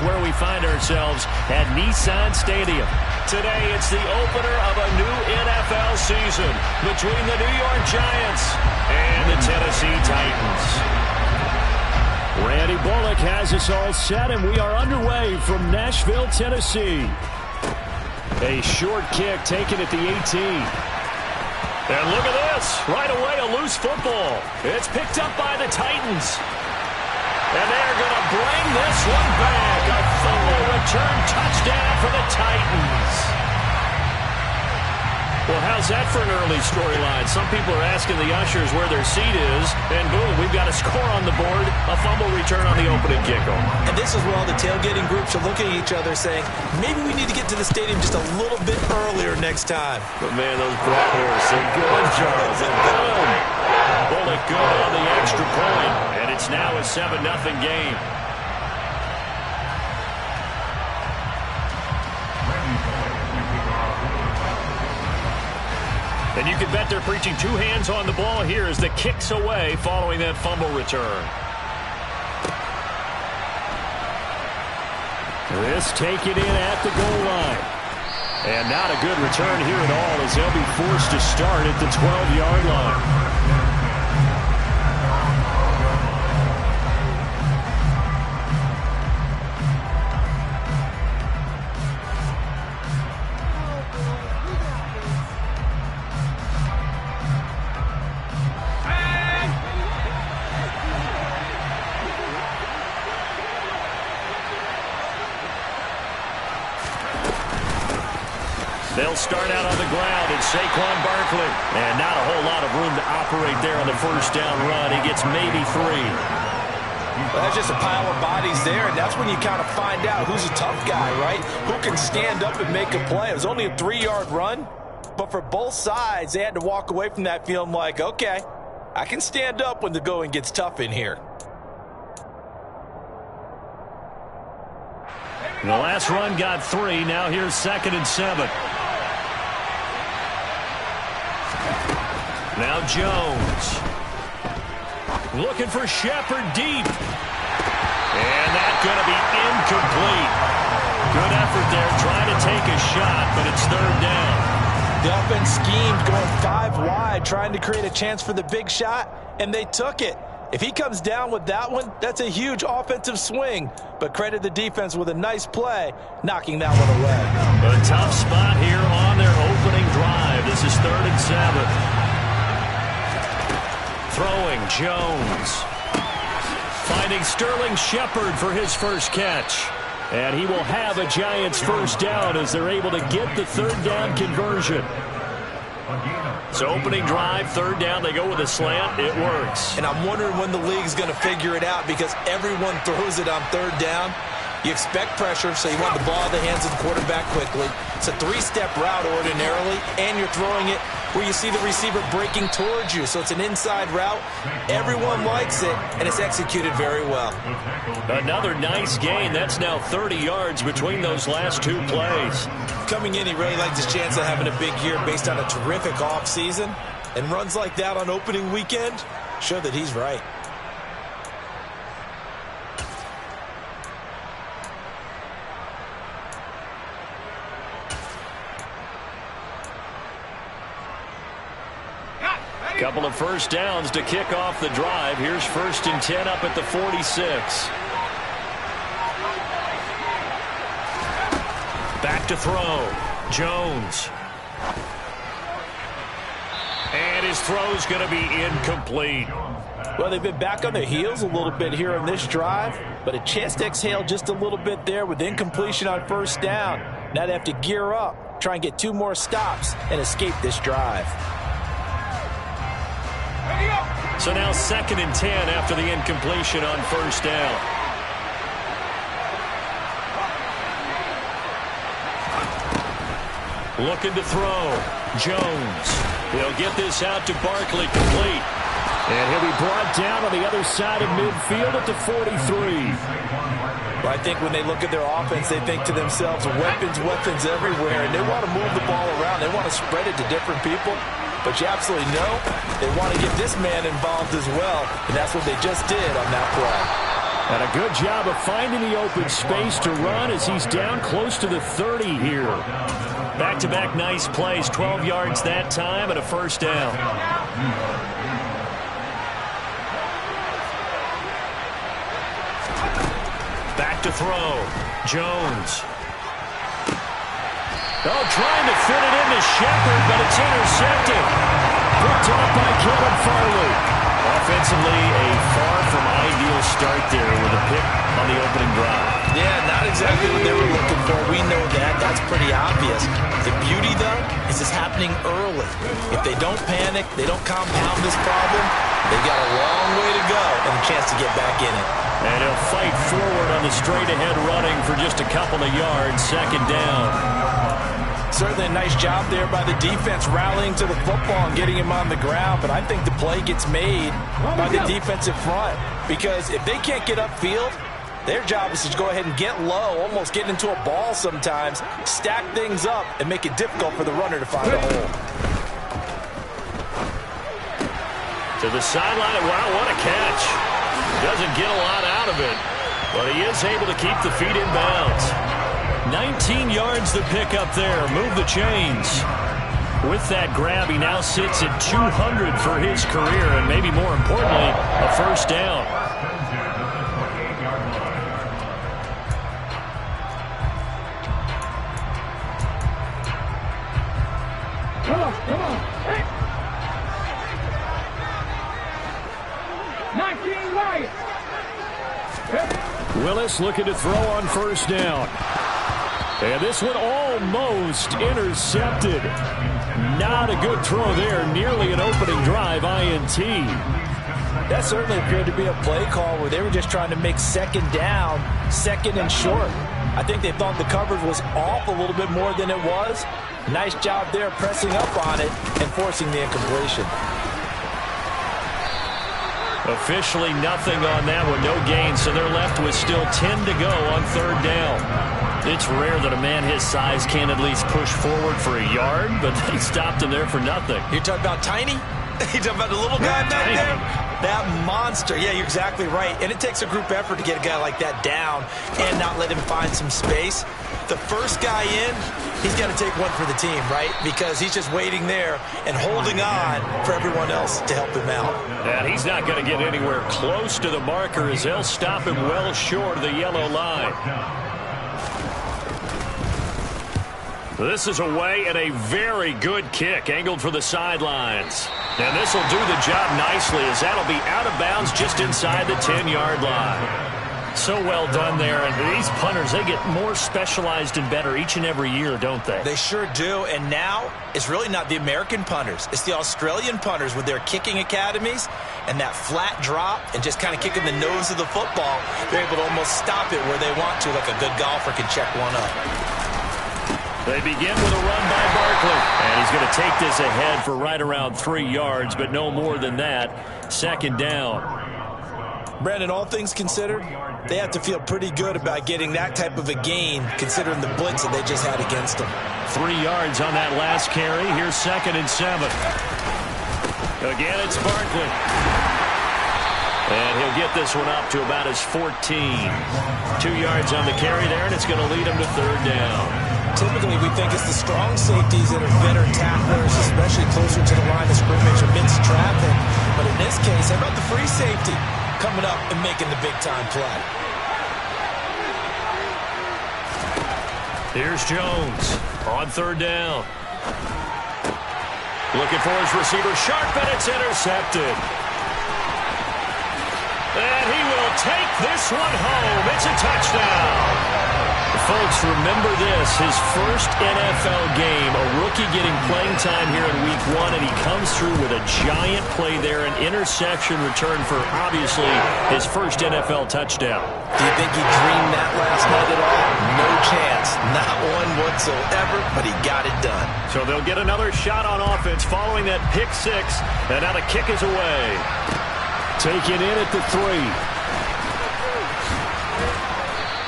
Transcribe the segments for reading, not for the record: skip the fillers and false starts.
where we find ourselves at Nissan Stadium. Today, it's the opener of a new NFL season between the New York Giants and the Tennessee Titans. Randy Bullock has us all set, and we are underway from Nashville, Tennessee. A short kick taken at the 18. And look at this. Right away, a loose football. It's picked up by the Titans. And they're going to bring this one back. A fumble return touchdown for the Titans. Well, how's that for an early storyline? Some people are asking the ushers where their seat is, and boom, we've got a score on the board, a fumble return on the opening kickoff. And this is where all the tailgating groups are looking at each other saying, maybe we need to get to the stadium just a little bit earlier next time. But man, those Black Horse are good, Charles, and boom. Bullock good on the extra point, and it's now a 7-0 game. And you can bet they're preaching two hands on the ball here as the kick's away following that fumble return. This taken in at the goal line. And not a good return here at all as they'll be forced to start at the 12-yard line. They'll start out on the ground, and Saquon Barkley. And not a whole lot of room to operate there on the first down run. He gets maybe 3. Well, that's just a pile of bodies there, and that's when you kind of find out who's a tough guy, right? Who can stand up and make a play. It was only a 3-yard run, but for both sides, they had to walk away from that feeling like, okay, I can stand up when the going gets tough in here. The last run got 3. Now here's 2nd and 7. Now Jones. Looking for Shepard deep. And that's going to be incomplete. Good effort there trying to take a shot, but it's 3rd down. The offense schemed going 5 wide, trying to create a chance for the big shot, and they took it. If he comes down with that one, that's a huge offensive swing. But credit the defense with a nice play, knocking that one away. A tough spot here on their opening drive. This is 3rd and 7. Throwing Jones. Finding Sterling Shepard for his first catch. And he will have a Giants first down as they're able to get the 3rd down conversion. So opening drive, 3rd down, they go with a slant. It works. And I'm wondering when the league's going to figure it out because everyone throws it on 3rd down. You expect pressure, so you want the ball in the hands of the quarterback quickly. It's a 3-step route ordinarily, and you're throwing it where you see the receiver breaking towards you. So it's an inside route. Everyone likes it, and it's executed very well. Another nice gain. That's now 30 yards between those last 2 plays. Coming in, he really liked his chance of having a big year based on a terrific offseason. And runs like that on opening weekend show that he's right. Couple of first downs to kick off the drive. Here's 1st and 10 up at the 46. Back to throw. Jones. And his throw's going to be incomplete. Well, they've been back on their heels a little bit here on this drive, but a chance to exhale just a little bit there with incompletion on 1st down. Now they have to gear up, try and get 2 more stops, and escape this drive. So now 2nd and 10 after the incompletion on 1st down. Looking to throw. Jones. He'll get this out to Barkley, complete. And he'll be brought down on the other side of midfield at the 43. Well, I think when they look at their offense, they think to themselves, weapons, weapons everywhere, and they want to move the ball around. They want to spread it to different people. But you absolutely know they want to get this man involved as well, and that's what they just did on that play. And a good job of finding the open space to run as he's down close to the 30 here. Back-to-back nice plays, 12 yards that time and a first down. Back to throw. Jones. Oh, trying to fit it into Shepard, but it's intercepted. Picked off by Kevin Farley. Offensively, a far from ideal start there with a pick on the opening drive. Yeah, not exactly what they were looking for. We know that. That's pretty obvious. The beauty, though, is it's happening early. If they don't panic, they don't compound this problem, they've got a long way to go and a chance to get back in it. And he'll fight forward on the straight-ahead running for just a couple of yards, second down. Certainly a nice job there by the defense rallying to the football and getting him on the ground, but I think the play gets made by the defensive front because if they can't get upfield, their job is to go ahead and get low, almost get into a ball sometimes, stack things up, and make it difficult for the runner to find a hole. To the sideline, wow, what a catch. Doesn't get a lot out of it, but he is able to keep the feet in bounds. 19 yards the pick up there. Move the chains. With that grab, he now sits at 200 for his career, and maybe more importantly, a first down. Come on. Hey. 19 right. Willis looking to throw on first down. And this one almost intercepted. Not a good throw there. Nearly an opening drive INT. That certainly appeared to be a play call where they were just trying to make second down, second and short. I think they thought the coverage was off a little bit more than it was. Nice job there pressing up on it and forcing the incompletion. Officially nothing on that one, no gain, so they're left with still 10 to go on third down. It's rare that a man his size can at least push forward for a yard, but they stopped him there for nothing. You're talking about Tiny? You're talking about the little guy back there? That monster. Yeah, you're exactly right. And it takes a group effort to get a guy like that down and not let him find some space. The first guy in, he's got to take one for the team, right? Because he's just waiting there and holding on for everyone else to help him out. And he's not going to get anywhere close to the marker as they'll stop him well short of the yellow line. This is away and a very good kick angled for the sidelines. And this will do the job nicely as that'll be out of bounds just inside the 10-yard line. So well done there. And these punters, they get more specialized and better each and every year, don't they? They sure do. And now it's really not the American punters. It's the Australian punters with their kicking academies and that flat drop and just kind of kicking the nose of the football. They're able to almost stop it where they want to, like a good golfer can check one up. They begin with a run by Barkley. And he's going to take this ahead for right around 3 yards, but no more than that. Second down. Brandon, all things considered, they have to feel pretty good about getting that type of a gain considering the blitz that they just had against them. 3 yards on that last carry. Here's 2nd and 7. Again, it's Barkley. And he'll get this one up to about his 14. 2 yards on the carry there, and it's going to lead him to third down. Typically, we think it's the strong safeties that are better tacklers, especially closer to the line of scrimmage amidst traffic. But in this case, how about the free safety coming up and making the big-time play? Here's Jones on third down. Looking for his receiver, Sharp, and it's intercepted. And he will take this one home. It's a touchdown. Folks, remember this, his first NFL game, a rookie getting playing time here in week 1, and he comes through with a giant play there, an interception return for, obviously, his first NFL touchdown. Do you think he dreamed that last night at all? No chance. Not one whatsoever, but he got it done. So they'll get another shot on offense following that pick 6, and now the kick is away. Taken in at the 3.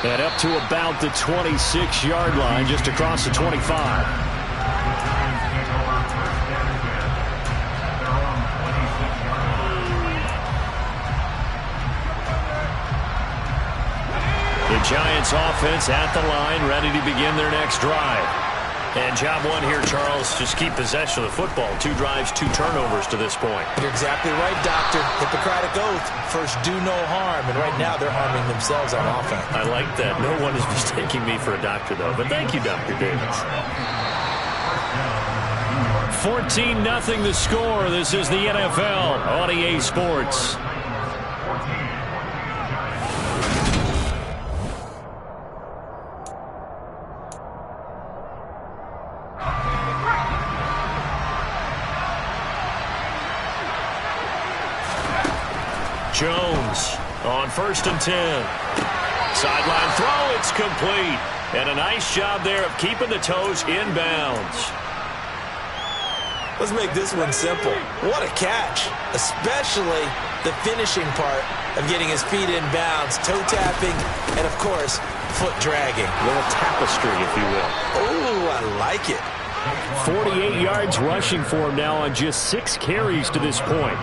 And up to about the 26-yard line, just across the 25. Giants offense at the line, ready to begin their next drive. And job one here, Charles, just keep possession of the football. 2 drives, 2 turnovers to this point. You're exactly right, Doctor. Hippocratic oath. First, do no harm. And right now, they're harming themselves on offense. I like that. No one is mistaking me for a doctor, though. But thank you, Dr. Davis. 14-0 the score. This is the NFL on EA Sports. Jones on 1st and 10. Sideline throw, it's complete. And a nice job there of keeping the toes in bounds. Let's make this one simple. What a catch, especially the finishing part of getting his feet in bounds, toe tapping, and of course, foot dragging. A little tapestry, if you will. Oh, I like it. 48 yards rushing for him now on just 6 carries to this point.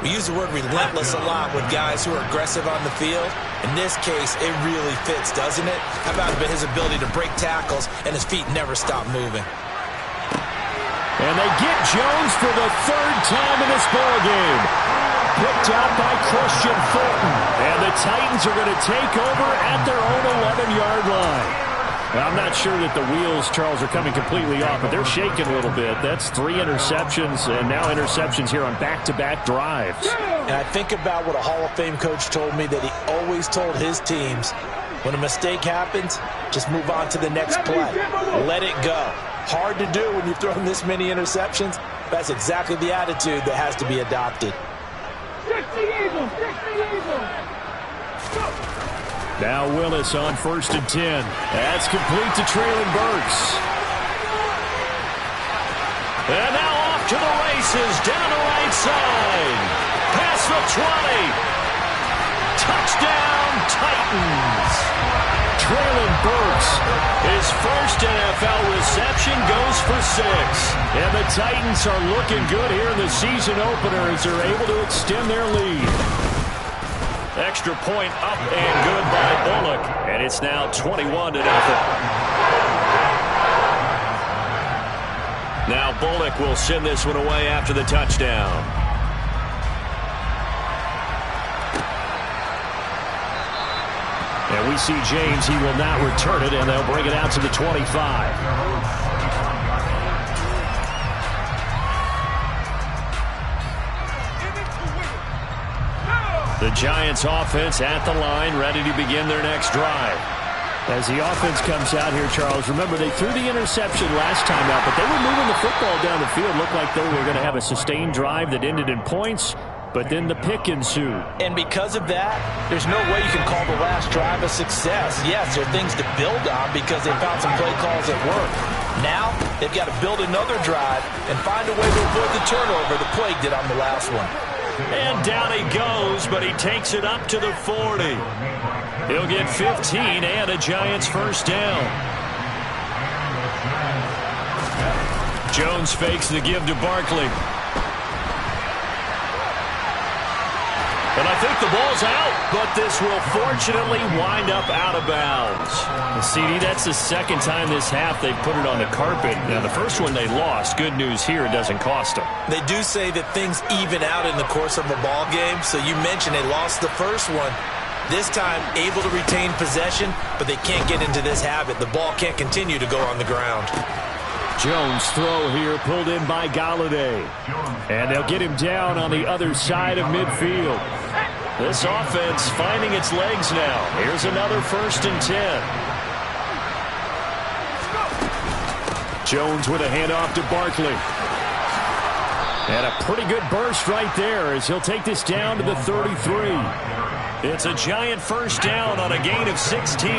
We use the word relentless a lot with guys who are aggressive on the field. In this case, it really fits, doesn't it? How about his ability to break tackles and his feet never stop moving? And they get Jones for the 3rd time in this ballgame. Picked out by Christian Fulton. And the Titans are going to take over at their own 11-yard line. Now, I'm not sure that the wheels, Charles, are coming completely off, but they're shaking a little bit. That's 3 interceptions, and now interceptions here on back-to-back drives. And I think about what a Hall of Fame coach told me that he always told his teams, when a mistake happens, just move on to the next play. Let it go. Hard to do when you've thrown this many interceptions. That's exactly the attitude that has to be adopted. Now Willis on 1st and 10. That's complete to Treylon Burks. And now off to the races down the right side. Past the 20. Touchdown, Titans. Treylon Burks, his first NFL reception, goes for 6. And the Titans are looking good here in the season opener as they're able to extend their lead. Extra point up and good by Bullock. And it's now 21-0. Now Bullock will send this one away after the touchdown. And we see James. He will not return it, and they'll bring it out to the 25. The Giants offense at the line, ready to begin their next drive. As the offense comes out here, Charles, remember they threw the interception last time out, but they were moving the football down the field. Looked like they were going to have a sustained drive that ended in points, but then the pick ensued. And because of that, there's no way you can call the last drive a success. Yes, there are things to build on because they found some play calls that work. Now, they've got to build another drive and find a way to avoid the turnover the Plague did on the last one. And down he goes, but he takes it up to the 40. He'll get 15 and a Giants first down. Jones fakes the give to Barkley. And I think the ball's out, but this will fortunately wind up out of bounds. CD, that's the 2nd time this half they've put it on the carpet. Now, the first one they lost. Good news here, it doesn't cost them. They do say that things even out in the course of a ball game. So you mentioned they lost the first one. This time, able to retain possession, but they can't get into this habit. The ball can't continue to go on the ground. Jones throw here pulled in by Galladay. And they'll get him down on the other side of midfield. This offense finding its legs now. Here's another 1st and 10. Jones with a handoff to Barkley. And a pretty good burst right there as he'll take this down to the 33. It's a Giant first down on a gain of 16.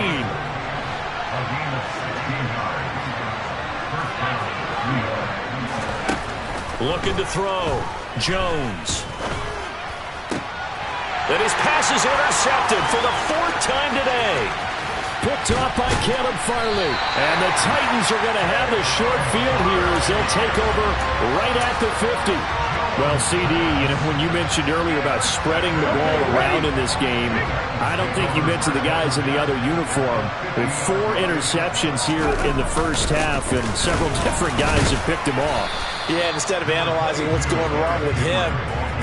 Looking to throw. Jones. And his pass is intercepted for the 4th time today. Picked off by Caleb Farley. And the Titans are going to have the short field here as they'll take over right at the 50. Well, CD, when you mentioned earlier about spreading the ball around in this game, I don't think you mentioned the guys in the other uniform. With 4 interceptions here in the first half, and several different guys have picked him off. Yeah, instead of analyzing what's going wrong with him,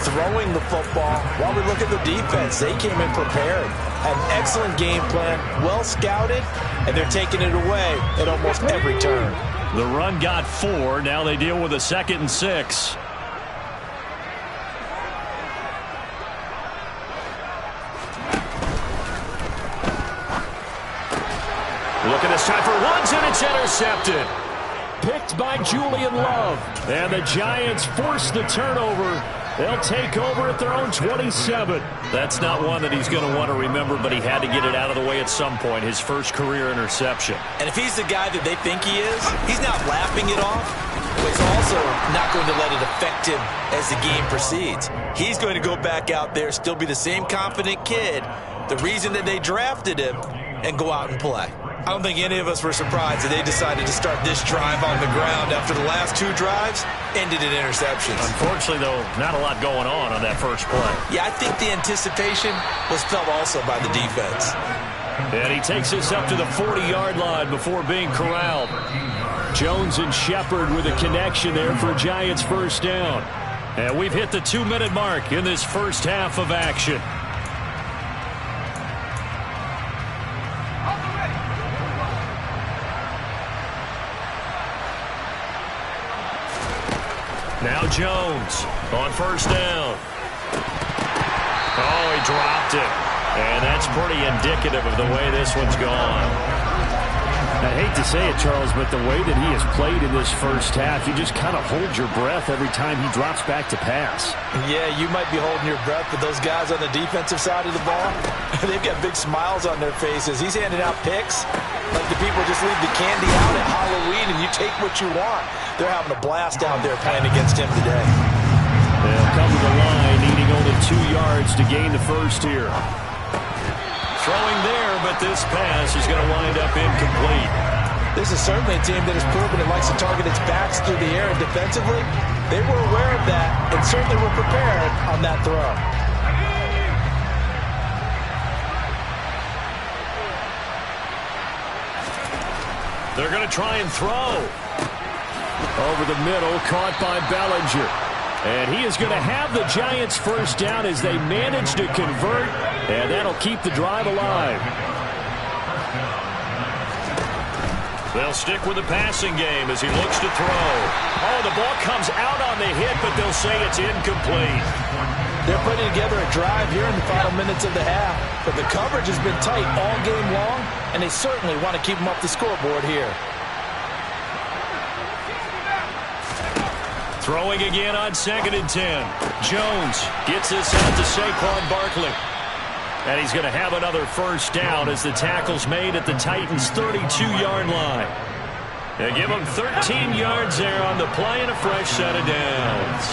throwing the football, while we look at the defense, they came in prepared. Had an excellent game plan, well scouted, and they're taking it away at almost every turn. The run got 4. Now they deal with a 2nd and 6. Look at this time for Woods, and it's intercepted. Picked by Julian Love. And the Giants force the turnover. They'll take over at their own 27. That's not one that he's going to want to remember, but he had to get it out of the way at some point. His first career interception. And if he's the guy that they think he is, he's not laughing it off, but he's also not going to let it affect him as the game proceeds. He's going to go back out there, still be the same confident kid, the reason that they drafted him, and go out and play. I don't think any of us were surprised that they decided to start this drive on the ground after the last 2 drives ended in interceptions. Unfortunately, though, not a lot going on that first play. Yeah, I think the anticipation was felt also by the defense. And he takes us up to the 40-yard line before being corralled. Jones and Shepard with a connection there for Giants first down. And we've hit the 2-minute mark in this first half of action. Now Jones on first down. Oh, he dropped it. And that's pretty indicative of the way this one's gone. I hate to say it, Charles, but the way that he has played in this first half, you just kind of hold your breath every time he drops back to pass. Yeah, you might be holding your breath, but those guys on the defensive side of the ball, they've got big smiles on their faces. He's handing out picks like the people just leave the candy out at Halloween and you take what you want. They're having a blast out there playing against him today. They'll come to the line, needing only 2 yards to gain the first here. Throwing there, but this pass is going to wind up incomplete. This is certainly a team that has proven it likes to target its backs through the air, and defensively, they were aware of that and certainly were prepared on that throw. They're going to try and throw. Over the middle, caught by Bellinger. And he is going to have the Giants first down as they manage to convert, and that'll keep the drive alive. They'll stick with the passing game as he looks to throw. Oh, the ball comes out on the hit, but they'll say it's incomplete. They're putting together a drive here in the final minutes of the half, but the coverage has been tight all game long, and they certainly want to keep them up the scoreboard here. Throwing again on 2nd and 10. Jones gets this out to Saquon Barkley. And he's going to have another first down as the tackle's made at the Titans' 32-yard line. They give him 13 yards there on the play and a fresh set of downs.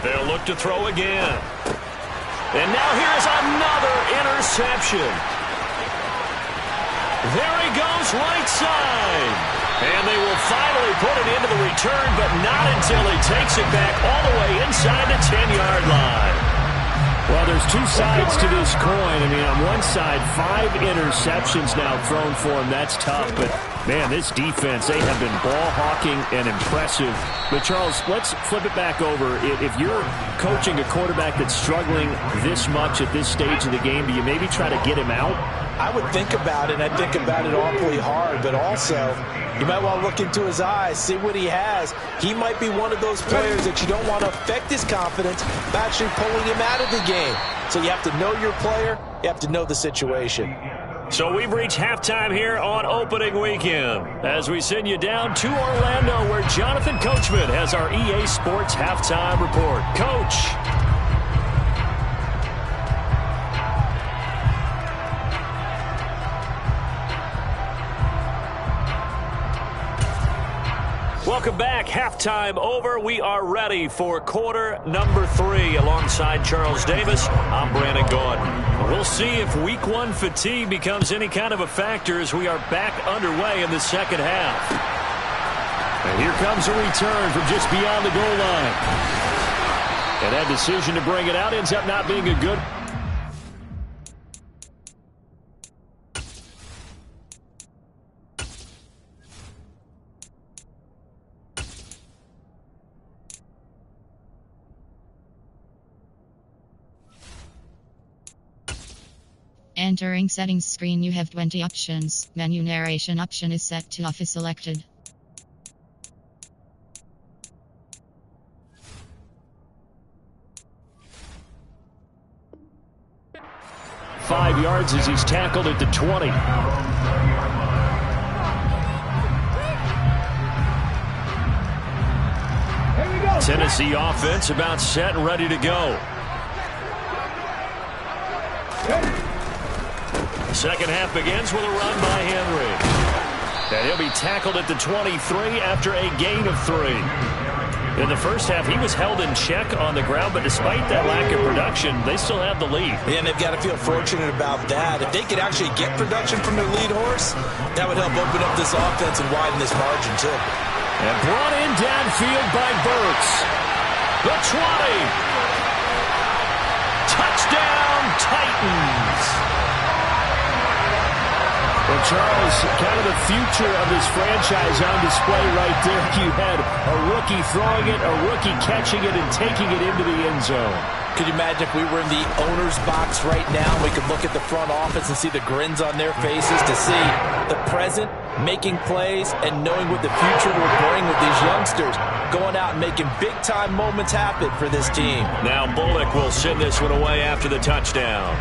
They'll look to throw again. And now here's another interception. There he goes, right side. And they will finally put it into the return, but not until he takes it back all the way inside the 10-yard line. Well, there's 2 sides to this coin. I mean, on one side, 5 interceptions now thrown for him. That's tough. But, man, this defense, they have been ball hawking and impressive. But, Charles, let's flip it back over. If you're coaching a quarterback that's struggling this much at this stage of the game, do you maybe try to get him out? I would think about it, and I think about it awfully hard, but also you might want to look into his eyes, see what he has. He might be one of those players that you don't want to affect his confidence by actually pulling him out of the game. So you have to know your player, you have to know the situation. So we've reached halftime here on opening weekend as we send you down to Orlando where Jonathan Coachman has our EA Sports halftime report. Coach. Welcome back. Halftime over. We are ready for quarter number 3 alongside Charles Davis. I'm Brandon Gaudin. We'll see if week 1 fatigue becomes any kind of a factor as we are back underway in the second half. And here comes a return from just beyond the goal line. And that decision to bring it out ends up not being a good. Entering settings screen, you have 20 options. Menu narration option is set to off is selected. Five yards as he's tackled at the 20. Tennessee offense about set and ready to go. Second half begins with a run by Henry. And he'll be tackled at the 23 after a gain of 3. In the first half, he was held in check on the ground, but despite that lack of production, they still have the lead. Yeah, and they've got to feel fortunate about that. If they could actually get production from their lead horse, that would help open up this offense and widen this margin, too. And brought in downfield by Burks. The 20. Touchdown, Titans. Well, Charles, kind of the future of this franchise on display right there. You had a rookie throwing it, a rookie catching it, and taking it into the end zone. Could you imagine if we were in the owner's box right now, we could look at the front office and see the grins on their faces to see the present, making plays, and knowing what the future will bring with these youngsters going out and making big-time moments happen for this team. Now Bullock will send this one away after the touchdown.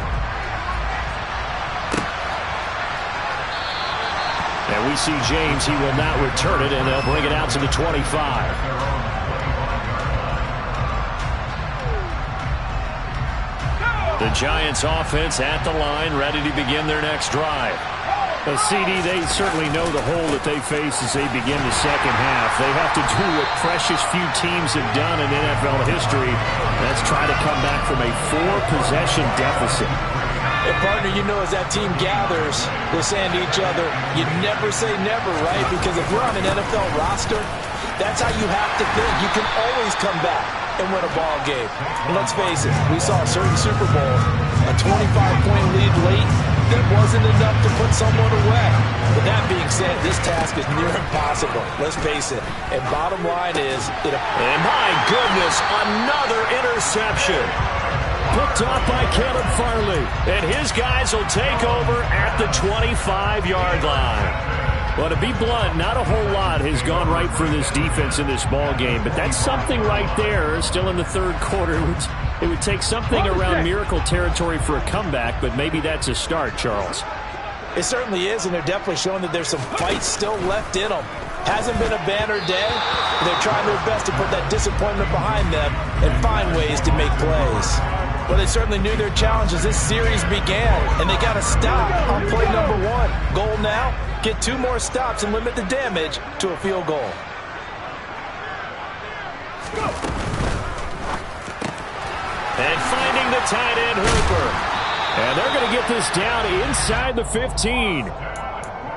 And we see James. He will not return it, and they'll bring it out to the 25. The Giants offense at the line, ready to begin their next drive. CD, they certainly know the hole that they face as they begin the second half. They have to do what precious few teams have done in NFL history. That's try to come back from a 4-possession deficit. And partner, you know, as that team gathers, they're saying to each other, you never say never, right? Because if you're on an NFL roster, that's how you have to think. You can always come back and win a ball game. And let's face it, we saw a certain Super Bowl, a 25-point lead late, that wasn't enough to put someone away. But that being said, this task is near impossible. Let's face it. And bottom line is, and my goodness, another interception. Picked off by Caleb Farley. And his guys will take over at the 25-yard line. Well, to be blunt, not a whole lot has gone right for this defense in this ball game, but that's something right there. Still in the third quarter. It would take something around miracle territory for a comeback, but maybe that's a start, Charles. It certainly is, and they're definitely showing that there's some fight still left in them. Hasn't been a banner day. They're trying their best to put that disappointment behind them and find ways to make plays. Well, they certainly knew their challenge as this series began, and they got to stop on play number 1. Goal now, get 2 more stops and limit the damage to a field goal. And finding the tight end, Hooper. And they're going to get this down inside the 15.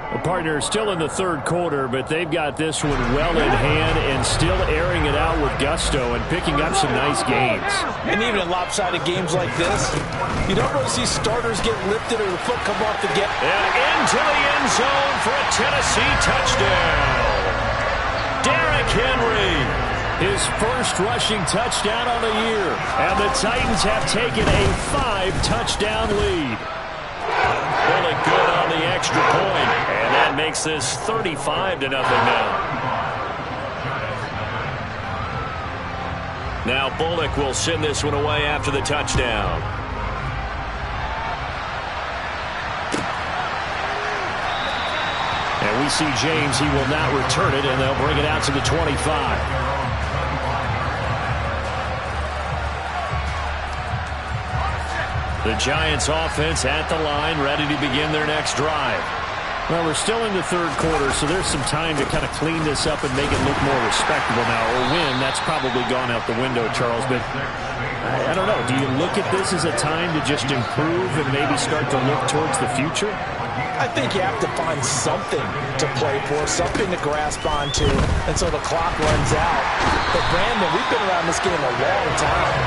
The partner is still in the third quarter, but they've got this one well in hand and still airing it out with gusto and picking up some nice gains. And even in lopsided games like this, you don't really see starters get lifted or the foot come off the get. And into the end zone for a Tennessee touchdown. Derrick Henry, his first rushing touchdown on the year. And the Titans have taken a 5-touchdown lead. Really good on the extra point. And that makes this 35-0 now. Now Bullock will send this one away after the touchdown. And we see James. He will not return it, and they'll bring it out to the 25. The Giants offense at the line, ready to begin their next drive. Well, we're still in the third quarter, so there's some time to kind of clean this up and make it look more respectable now. Or win, that's probably gone out the window, Charles. But I don't know. Do you look at this as a time to just improve and maybe start to look towards the future? I think you have to find something to play for, something to grasp onto until the clock runs out. But Brandon, we've been around this game a long time.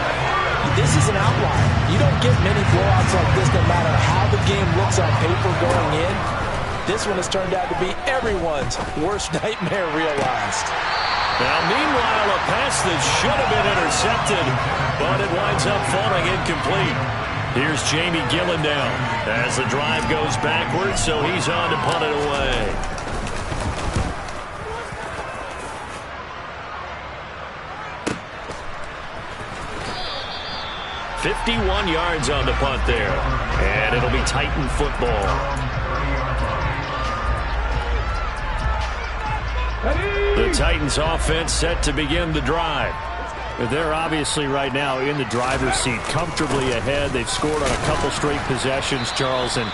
This is an outlier. You don't get many blowouts like this no matter how the game looks on paper going in. This one has turned out to be everyone's worst nightmare realized. Now, meanwhile, a pass that should have been intercepted, but it winds up falling incomplete. Here's Jamie Gillen now as the drive goes backwards, so he's on to punt it away. "51 yards on the punt there, and it'll be Titan football." The Titans offense set to begin the drive. They're obviously right now in the driver's seat, comfortably ahead. They've scored on a couple straight possessions, Charles. And,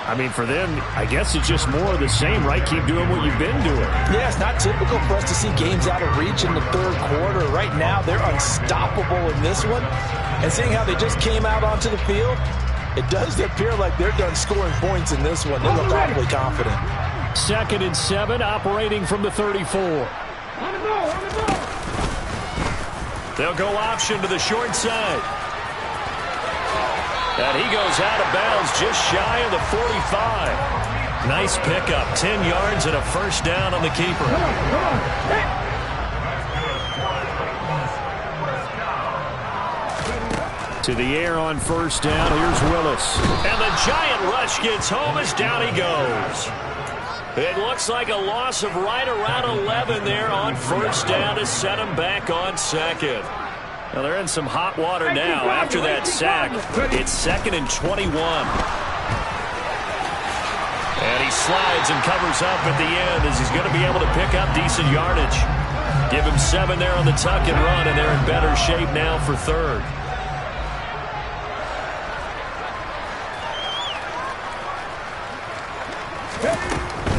I mean, for them, I guess it's just more of the same, right? Keep doing what you've been doing. Yeah, it's not typical for us to see games out of reach in the third quarter. Right now, they're unstoppable in this one. And seeing how they just came out onto the field, it does appear like they're done scoring points in this one. They look awfully confident. 2nd and 7, operating from the 34. On the ball, on the ball. They'll go option to the short side. And he goes out of bounds just shy of the 45. Nice pickup, 10 yards and a first down on the keeper. Come on, come on. Hey. To the air on first down, here's Willis. And the giant rush gets home as down he goes. It looks like a loss of right around 11 there on first down to set him back on second. Now they're in some hot water now after that sack. It's 2nd and 21. And he slides and covers up at the end as he's going to be able to pick up decent yardage. Give him 7 there on the tuck and run, and they're in better shape now for third.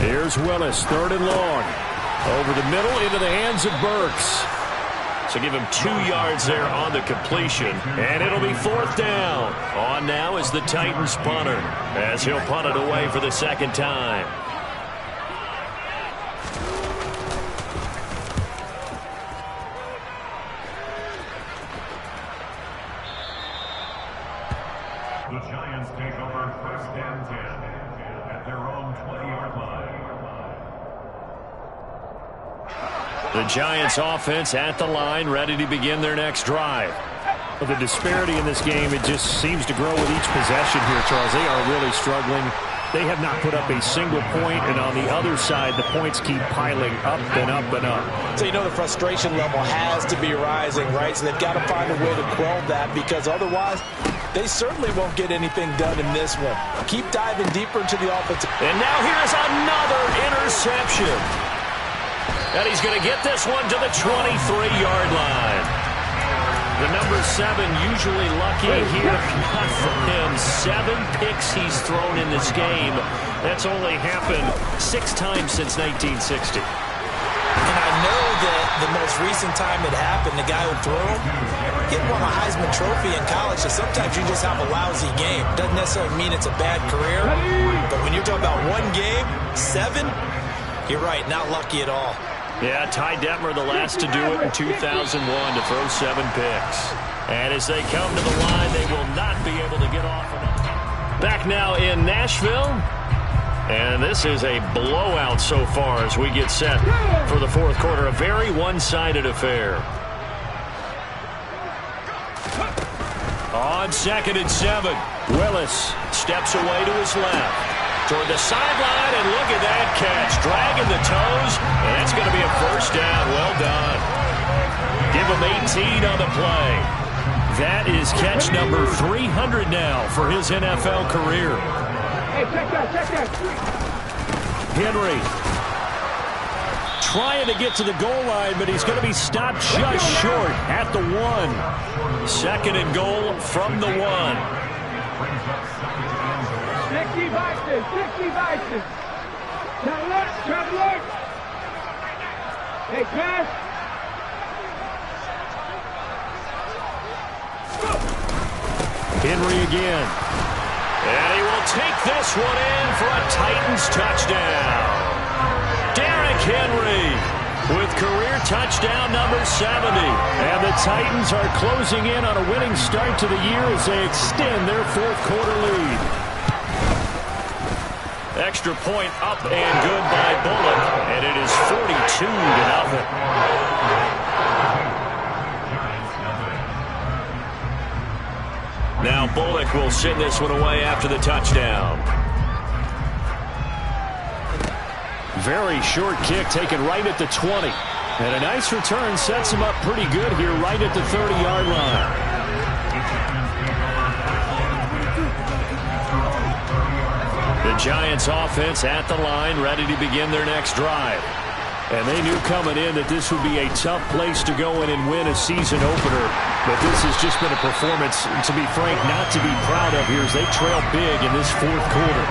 Here's Willis, 3rd and long. Over the middle into the hands of Burks. So give him 2 yards there on the completion. And it'll be 4th down. On now is the Titans punter as he'll punt it away for the second time. The Giants take over 1st and 10 at their own 20-yard line. The Giants offense at the line, ready to begin their next drive. The disparity in this game, it just seems to grow with each possession here, Charles. They are really struggling. They have not put up a single point, and on the other side, the points keep piling up and up and up. So you know the frustration level has to be rising, right? So they've got to find a way to quell that, because otherwise they certainly won't get anything done in this one. Keep diving deeper into the offensive. And now here's another interception. And he's going to get this one to the 23-yard line. The number 7 usually lucky here, not for him. 7 picks he's thrown in this game. That's only happened 6 times since 1960. And I know that the most recent time it happened, the guy who threw him, he won a Heisman Trophy in college, so sometimes you just have a lousy game. Doesn't necessarily mean it's a bad career, but when you're talking about one game, 7, you're right, not lucky at all. Yeah, Ty Detmer, the last to do it in 2001 to throw 7 picks. And as they come to the line, they will not be able to get off. Back now in Nashville. And this is a blowout so far as we get set for the 4th quarter. A very one-sided affair. On 2nd and 7, Willis steps away to his left. Toward the sideline, and look at that catch. Dragging the toes, and that's going to be a first down. Well done. Give him 18 on the play. That is catch number 300 now for his NFL career. Hey, check that. Henry trying to get to the goal line, but he's going to be stopped just short at the 1. 2nd and goal from the 1. 60 vices. Traveler. Hey, pass. Henry again. And he will will take this one in for a Titans touchdown. Derrick Henry with career touchdown number 70. And the Titans are closing in on a winning start to the year as they extend their fourth quarter lead. Extra point up and good by Bullock, and it is 42-0. Now Bullock will send this one away after the touchdown. Very short kick taken right at the 20. And a nice return sets him up pretty good here right at the 30-yard line. The Giants offense at the line, ready to begin their next drive. And they knew coming in that this would be a tough place to go in and win a season opener. But this has just been a performance, to be frank, not to be proud of here as they trail big in this fourth quarter.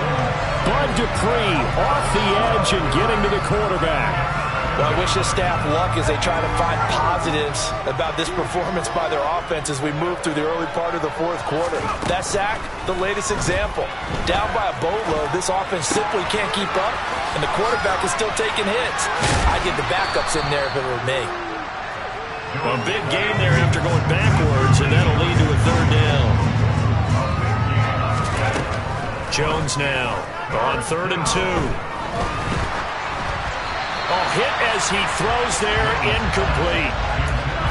Bud Dupree off the edge and getting to the quarterback. Well, I wish this staff luck as they try to find positives about this performance by their offense as we move through the early part of the fourth quarter. That sack, the latest example. Down by a boatload, this offense simply can't keep up, and the quarterback is still taking hits. I'd get the backups in there if it were me. A big game there after going backwards, and that'll lead to a third down. Jones now on 3rd and 2. Hit as he throws there, incomplete.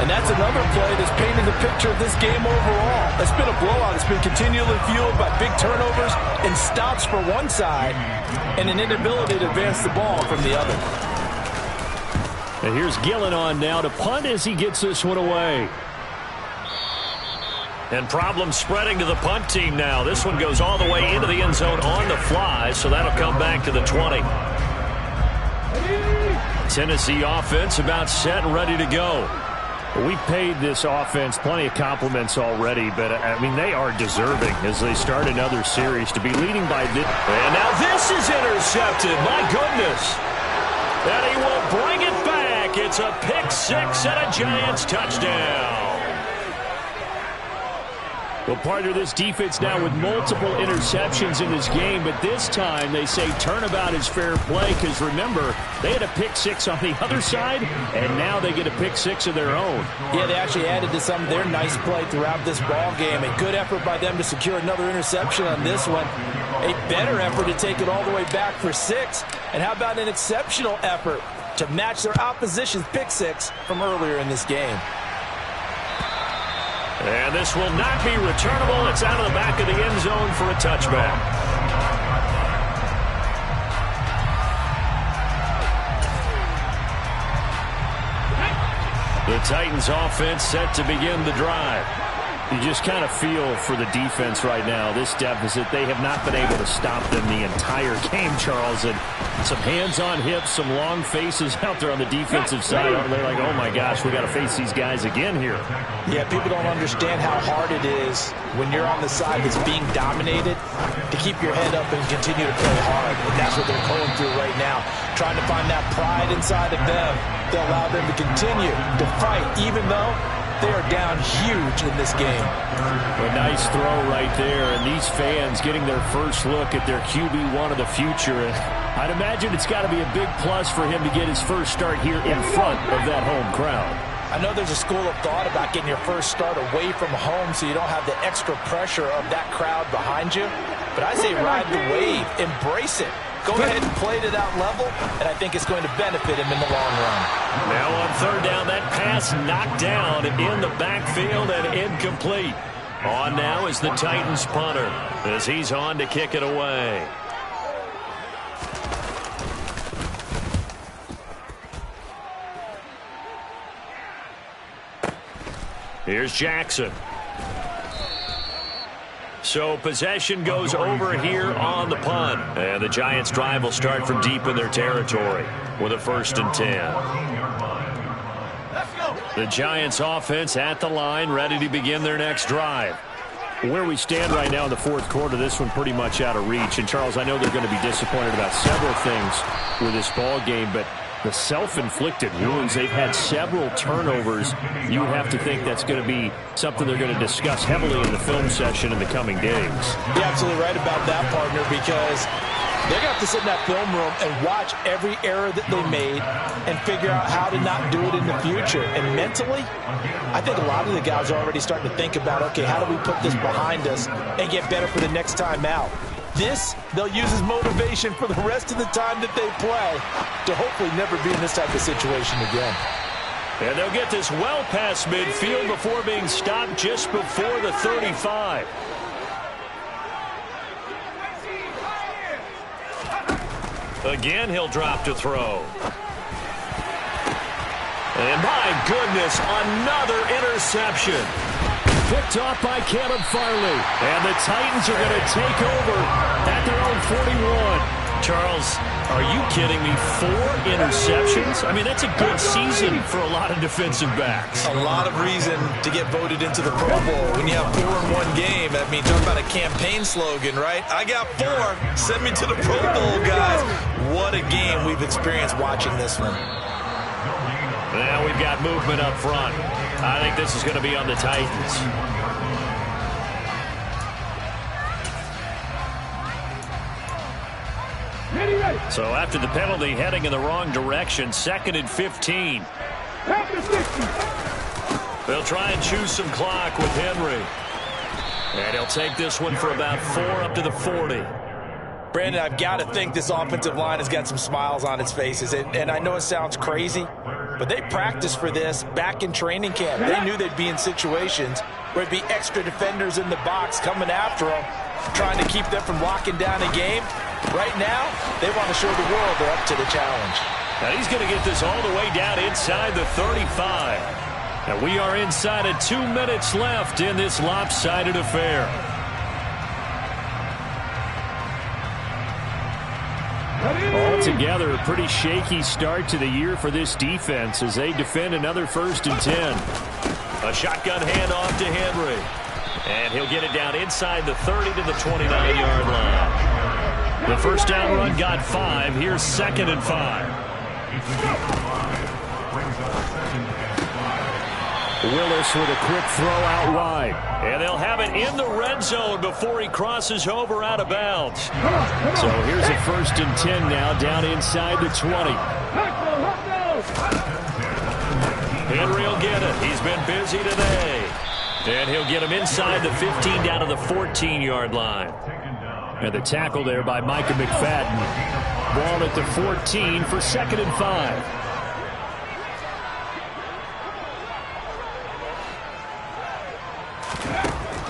And that's another play that's painting the picture of this game overall. It's been a blowout. It's been continually fueled by big turnovers and stops for one side and an inability to advance the ball from the other. And here's Gillen on now to punt as he gets this one away. And problems spreading to the punt team now. This one goes all the way into the end zone on the fly, so that'll come back to the 20. Tennessee offense about set and ready to go. We've paid this offense plenty of compliments already, but, I mean, they are deserving as they start another series to be leading by this. And now this is intercepted. My goodness. And he will bring it back. It's a pick six and a Giants touchdown. Well, part of this defense now with multiple interceptions in this game, but this time they say turnabout is fair play because, remember, they had a pick six on the other side, and now they get a pick six of their own. Yeah, they actually added to some of their nice play throughout this ball game. A good effort by them to secure another interception on this one. A better effort to take it all the way back for 6. And how about an exceptional effort to match their opposition's pick six from earlier in this game? And this will not be returnable. It's out of the back of the end zone for a touchback. The Titans offense set to begin the drive. You just kind of feel for the defense right now. This deficit, they have not been able to stop them the entire game, Charles. And some hands on hips, some long faces out there on the defensive side. They're like, oh my gosh, we got to face these guys again here. Yeah, people don't understand how hard it is when you're on the side that's being dominated to keep your head up and continue to play hard. And that's what they're going through right now, trying to find that pride inside of them to allow them to continue to fight, even though they are down huge in this game. A nice throw right there, and these fans getting their first look at their QB1 of the future. I'd imagine it's got to be a big plus for him to get his first start here in front of that home crowd. I know there's a school of thought about getting your first start away from home so you don't have the extra pressure of that crowd behind you. But I say ride the wave, embrace it. Go ahead and play to that level, and I think it's going to benefit him in the long run. Now on third down, that pass knocked down in the backfield and incomplete. On now is the Titans punter as he's on to kick it away. Here's Jackson. So possession goes over here on the punt. And the Giants drive will start from deep in their territory with a 1st and 10. The Giants offense at the line, ready to begin their next drive. Where we stand right now in the fourth quarter, this one pretty much out of reach. And, Charles, I know they're going to be disappointed about several things with this ball game, but The self-inflicted wounds. They've had several turnovers. You would have to think that's going to be something they're going to discuss heavily in the film session in the coming days. You're absolutely right about that, partner, because they're going to have to sit in that film room and watch every error that they made and figure out how to not do it in the future. And mentally, I think a lot of the guys are already starting to think about, okay, how do we put this behind us and get better for the next time out? This, they'll use as motivation for the rest of the time that they play to hopefully never be in this type of situation again. And they'll get this well past midfield before being stopped just before the 35. Again, he'll drop to throw. And my goodness, another interception. Picked off by Caleb Farley. And the Titans are going to take over at their own 41. Charles, are you kidding me? 4 interceptions? I mean, that's a good season for a lot of defensive backs. A lot of reason to get voted into the Pro Bowl. When you have 4 in one game, I mean, talk about a campaign slogan, right? I got 4. Send me to the Pro Bowl, guys. What a game we've experienced watching this one. Now we've got movement up front. I think this is going to be on the Titans. So after the penalty, heading in the wrong direction, 2nd and 15. They'll try and choose some clock with Henry. And he'll take this one for about 4 up to the 40. Brandon, I've got to think this offensive line has got some smiles on its faces. And I know it sounds crazy, but they practiced for this back in training camp. They knew they'd be in situations where it'd be extra defenders in the box coming after them, trying to keep them from locking down a game. Right now, they want to show the world they're up to the challenge. Now he's going to get this all the way down inside the 35. And we are inside of 2 minutes left in this lopsided affair. Altogether, a pretty shaky start to the year for this defense as they defend another 1st and 10. A shotgun handoff to Henry. And he'll get it down inside the 30 to the 29-yard line. The first down run got 5. Here's 2nd and 5. Willis with a quick throw out wide. And they'll have it in the red zone before he crosses over out of bounds. So here's a 1st and 10 now down inside the 20. Henry will get it. He's been busy today. And he'll get him inside the 15 down to the 14-yard line. And the tackle there by Micah McFadden. Ball at the 14 for 2nd and 5.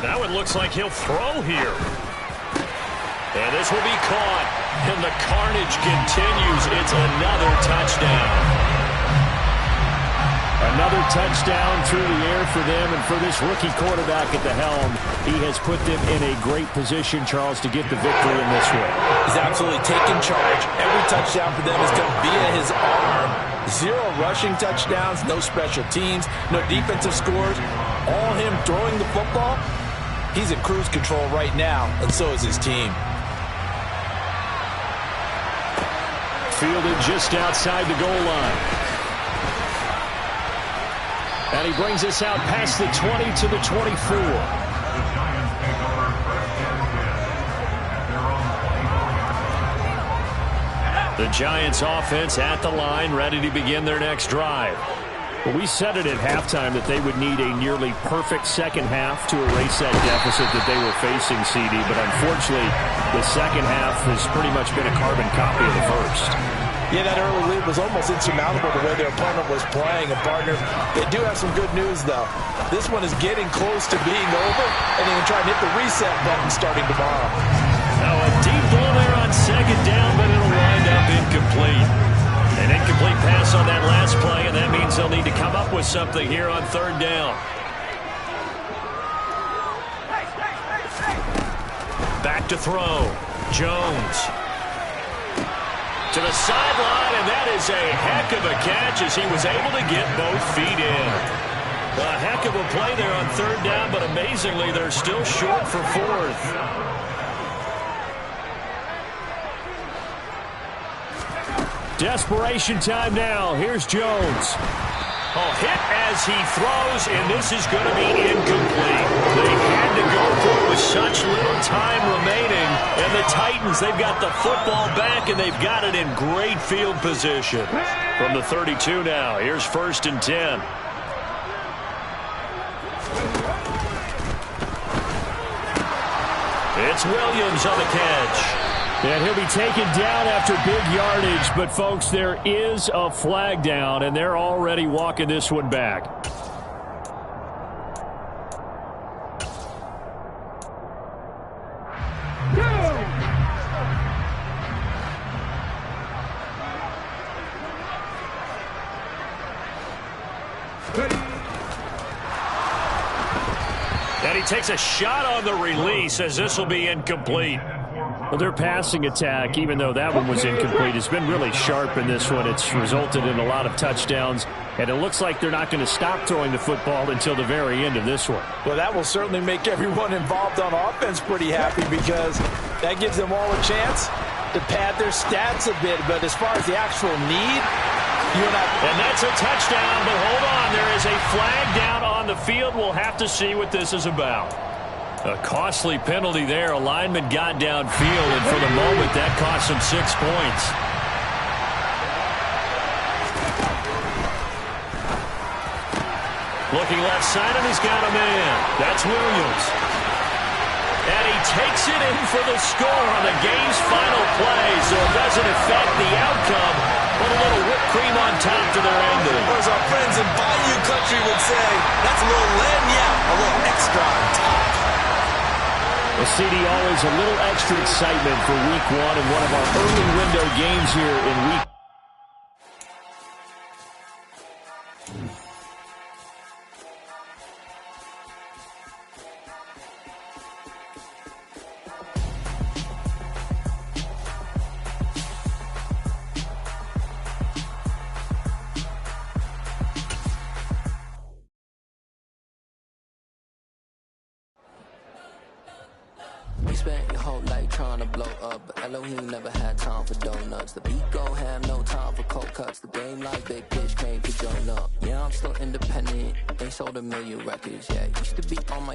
Now it looks like he'll throw here. And this will be caught. And the carnage continues. It's another touchdown. Another touchdown through the air for them, and for this rookie quarterback at the helm, he has put them in a great position, Charles, to get the victory in this one. He's absolutely taken charge. Every touchdown for them has come via his arm. 0 rushing touchdowns, no special teams, no defensive scores. All him throwing the football. He's in cruise control right now, and so is his team. Fielded just outside the goal line. And he brings us out past the 20 to the 24. The Giants offense at the line, ready to begin their next drive. Well, we said it at halftime that they would need a nearly perfect second half to erase that deficit that they were facing, CD. But unfortunately, the second half has pretty much been a carbon copy of the first. Yeah, that early lead was almost insurmountable the way their opponent was playing. And, partner, they do have some good news, though. This one is getting close to being over, and they can try and hit the reset button starting tomorrow. Now a deep ball there on 2nd down, but it'll wind up incomplete. An incomplete pass on that last play, and that means they'll need to come up with something here on 3rd down. Back to throw. Jones. To the sideline, and that is a heck of a catch as he was able to get both feet in. A heck of a play there on 3rd down, but amazingly, they're still short for 4th. Desperation time now. Here's Jones. Oh, hit as he throws, and this is going to be incomplete. They had to go for it with such little time remaining. And the Titans, they've got the football back, and they've got it in great field position. From the 32 now, here's 1st and 10. It's Williams on the catch. And he'll be taken down after big yardage. But, folks, there is a flag down, and they're already walking this one back. And he takes a shot on the release as this will be incomplete. Well, their passing attack, even though that one was incomplete, has been really sharp in this one. It's resulted in a lot of touchdowns, and it looks like they're not going to stop throwing the football until the very end of this one. Well, that will certainly make everyone involved on offense pretty happy because that gives them all a chance to pad their stats a bit. But as far as the actual need, and that's a touchdown, but hold on. There is a flag down on the field. We'll have to see what this is about. A costly penalty there. A lineman got downfield, and for the moment, that cost him 6 points. Looking left side, and he's got a man. That's Williams. And he takes it in for the score on the game's final play, so it doesn't affect the outcome, but a little whipped cream on top to their ending. As our friends in Bayou Country would say, that's a little lagniappe, a little extra on top. Well, CD, always a little extra excitement for Week 1 and one of our early window games here in Week. Spent your whole life trying to blow up, but Elohim never had time for donuts. The beat go have no time for cold cuts. The game like Big Pitch came to join up. Yeah, I'm still independent. They sold 1 million records. Yeah, used to be on my